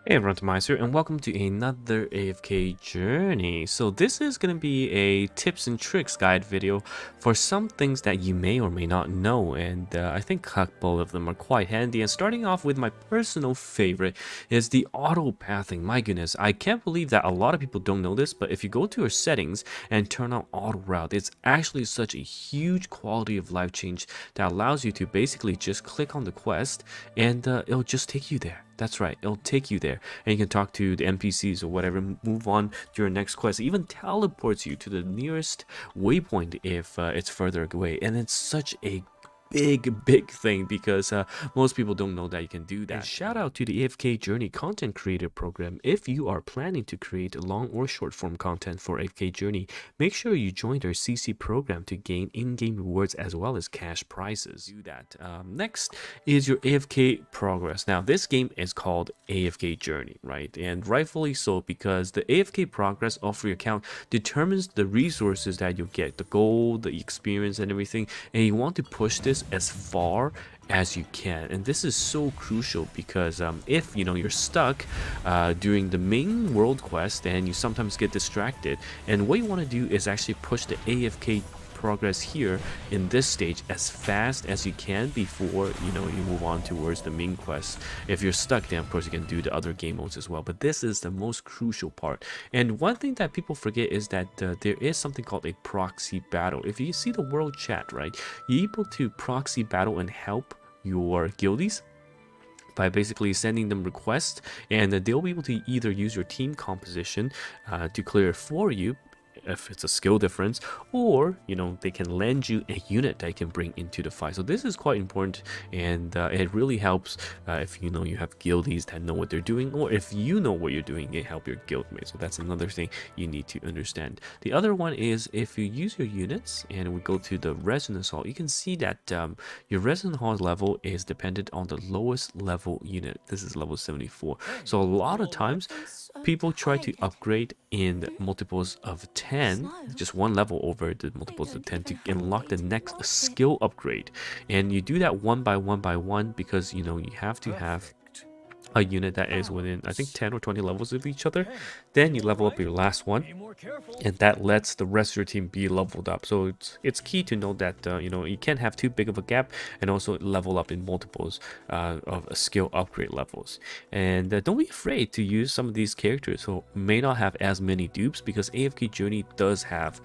Hey everyone, TimaeuSS here, and welcome to another AFK journey. So this is going to be a tips and tricks guide video for some things that you may or may not know, and I think a couple of them are quite handy. And starting off with my personal favorite is the auto pathing. My goodness, I can't believe that a lot of people don't know this, but if you go to your settings and turn on auto route, it's actually such a huge quality of life change that allows you to basically just click on the quest and it'll just take you there. That's right, it'll take you there and you can talk to the NPCs or whatever, move on to your next quest. It even teleports you to the nearest waypoint if it's further away, and it's such a big thing because most people don't know that you can do that. And shout out to the AFK Journey content creator program. If you are planning to create long or short form content for AFK Journey, make sure you join their CC program to gain in-game rewards as well as cash prizes. Do that. Next is your AFK Progress. Now this game is called AFK Journey, right? And rightfully so, because the AFK Progress of your account determines the resources that you'll get, the gold, the experience and everything, and you want to push this as far as you can. And this is so crucial because if you're stuck during the main world quest and you sometimes get distracted, and what you want to do is actually push the AFK progress here in this stage as fast as you can before you move on towards the main quest. If you're stuck, then of course you can do the other game modes as well, but this is the most crucial part. And one thing that people forget is that there is something called a proxy battle. If you see the world chat, right, you're able to proxy battle and help your guildies by basically sending them requests, and they'll be able to either use your team composition to clear it for you if it's a skill difference, or they can lend you a unit that you can bring into the fight. So this is quite important, and it really helps if you have guildies that know what they're doing, or if you know what you're doing, it help your guildmates. So that's another thing you need to understand. The other one is if you use your units and we go to the resonance hall, you can see that your resonance hall level is dependent on the lowest level unit. This is level 74. So a lot of times people try to upgrade in multiples of 10, just one level over the multiples of 10 to unlock the next skill upgrade. And you do that one by one because you have to have a unit that is within, I think, 10 or 20 levels of each other. Then you level up your last one, and that lets the rest of your team be leveled up. So it's key to know that you can't have too big of a gap, and also level up in multiples of skill upgrade levels. And don't be afraid to use some of these characters who may not have as many dupes, because AFK Journey does have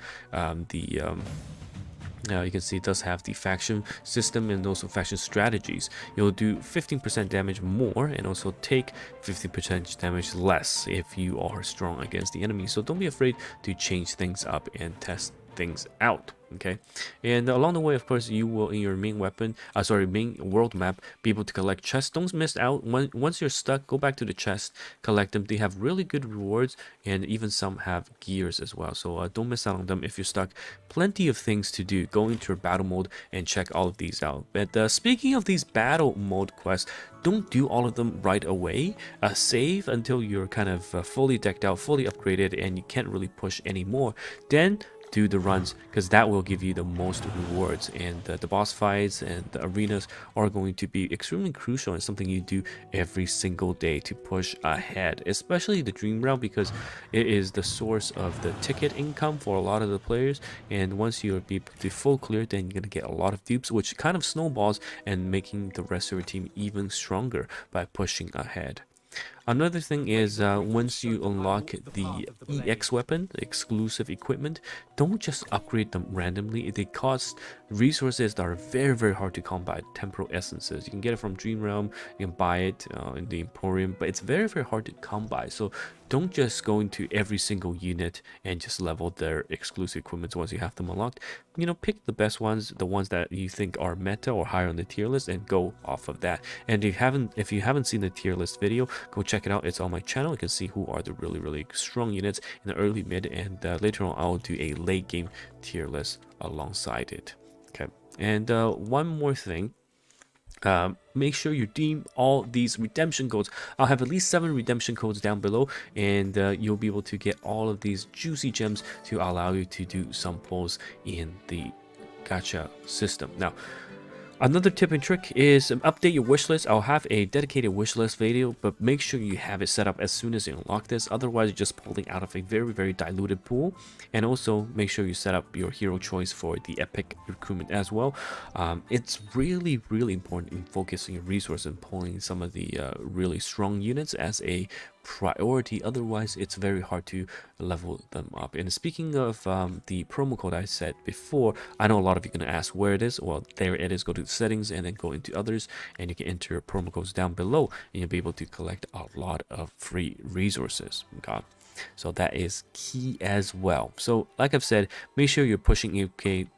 you can see it does have the faction system and also faction strategies. You'll do 15% damage more and also take 50% damage less if you are strong against the enemy. So don't be afraid to change things up and test things out. Okay, and along the way, of course, you will in your main main world map be able to collect chests. Don't miss out. Once you're stuck, go back to the chest, collect them. They have really good rewards, and even some have gears as well. So don't miss out on them if you're stuck. Plenty of things to do. Go into your battle mode and check all of these out. But speaking of these battle mode quests, don't do all of them right away. Save until you're kind of fully decked out, fully upgraded, and you can't really push anymore. Then do the runs, because that will give you the most rewards. And the boss fights and the arenas are going to be extremely crucial and something you do every single day to push ahead, especially the dream realm, because it is the source of the ticket income for a lot of the players. And once you're able to full clear, then you're gonna get a lot of dupes, which kind of snowballs and making the rest of your team even stronger by pushing ahead. Another thing is once you unlock the EX weapon, the exclusive equipment, don't just upgrade them randomly. They cost resources that are very hard to come by. Temporal essences, you can get it from Dream Realm, you can buy it in the Emporium, but it's very hard to come by. So don't just go into every single unit and just level their exclusive equipment once you have them unlocked. Pick the best ones, the ones that you think are meta or higher on the tier list, and go off of that. And if you haven't seen the tier list video, go check it out. It's on my channel. You can see who are the really strong units in the early, mid, and later on I'll do a late game tier list alongside it. Okay, and one more thing. Make sure you redeem all these redemption codes. I'll have at least 7 redemption codes down below, and you'll be able to get all of these juicy gems to allow you to do some pulls in the gacha system. Now, Another tip and trick is update your wishlist. I'll have a dedicated wishlist video, but make sure you have it set up as soon as you unlock this. Otherwise, you're just pulling out of a very diluted pool. And also make sure you set up your hero choice for the epic recruitment as well. It's really important in focusing your resource and pulling some of the really strong units as a priority. Otherwise, it's very hard to level them up. And speaking of the promo code I said before, I know a lot of you are going to ask where it is. Well, there it is. Go to settings and then go into others, and you can enter your promo codes down below, and you'll be able to collect a lot of free resources. Okay, so that is key as well. So like I've said, make sure you're pushing AFK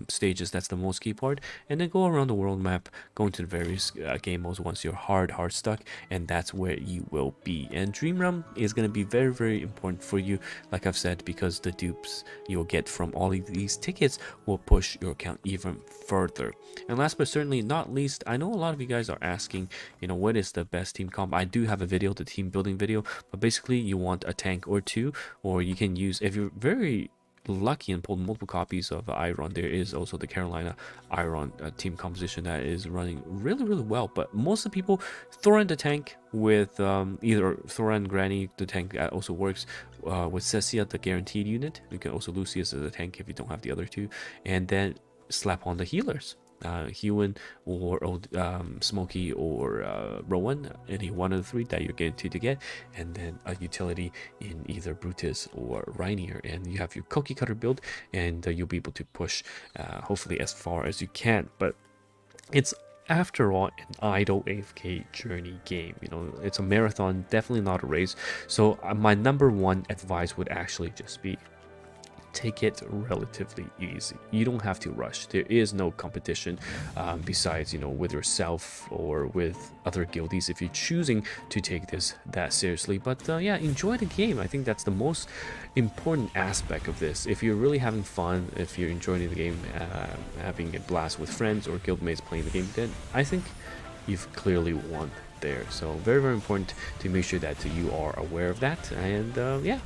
stages. That's the most key part, and then go around the world map, go into the various game modes once you're hard stuck, and that's where you will be. And Dream Realm is going to be very important for you, like I've said, because the dupes you'll get from all of these tickets will push your account even further. And last but certainly not least, I know a lot of you guys are asking, you know, what is the best team comp. I do have a video, the team building video, but basically you want a tank or two, or you can use, if you're very lucky and pulled multiple copies of Iron, there is also the Carolina Iron team composition that is running really well. But most of the people throw in the tank with either Thoran Granny, the tank that also works with Cecia, the guaranteed unit. You can also Lucius as a tank if you don't have the other two, and then slap on the healers. Hewan or Smokey or Rowan, any one of the three that you're guaranteed to get, and then a utility in either Brutus or Rainier, and you have your cookie cutter build, and you'll be able to push hopefully as far as you can. But it's, after all, an idle AFK journey game. You know, it's a marathon, definitely not a race. So my number one advice would actually just be, take it relatively easy. You don't have to rush. There is no competition besides, you know, with yourself or with other guildies if you're choosing to take this that seriously. But yeah, enjoy the game. I think that's the most important aspect of this. If you're really having fun, if you're enjoying the game, having a blast with friends or guildmates playing the game, then I think you've clearly won there. So very important to make sure that you are aware of that. And yeah,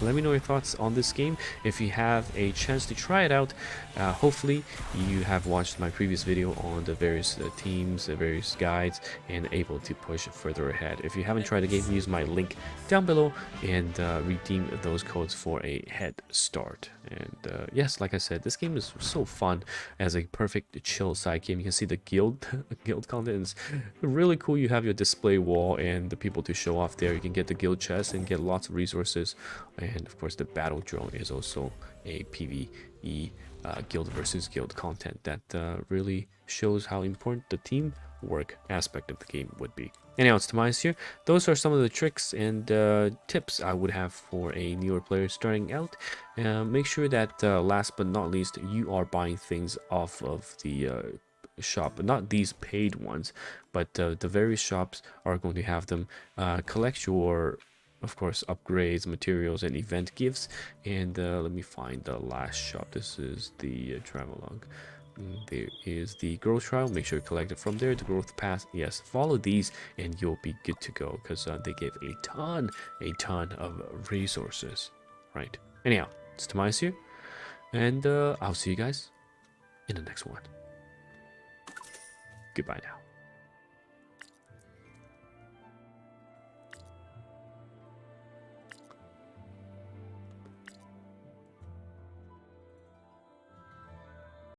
let me know your thoughts on this game. If you have a chance to try it out, hopefully you have watched my previous video on the various teams, the various guides, and able to push further ahead. If you haven't tried the game, use my link down below and redeem those codes for a head start. And yes, like I said, this game is so fun as a perfect chill side game. You can see the guild content is really cool. You have your display wall and the people to show off there. You can get the guild chest and get lots of resources. And of course, the battle drone is also a PvE guild versus guild content that really shows how important the teamwork aspect of the game would be. Anyhow, it's TimaeuSS here. Those are some of the tricks and tips I would have for a newer player starting out. Make sure that last but not least, you are buying things off of the shop, but not these paid ones, but the various shops are going to have them. Collect your, of course, upgrades, materials, and event gifts. And let me find the last shop. This is the Travelogue. There is the growth trial. Make sure you collect it from there. The growth pass, yes, follow these and you'll be good to go, because they give a ton of resources, right? Anyhow, it's TimaeuSS here, and I'll see you guys in the next one. Goodbye now.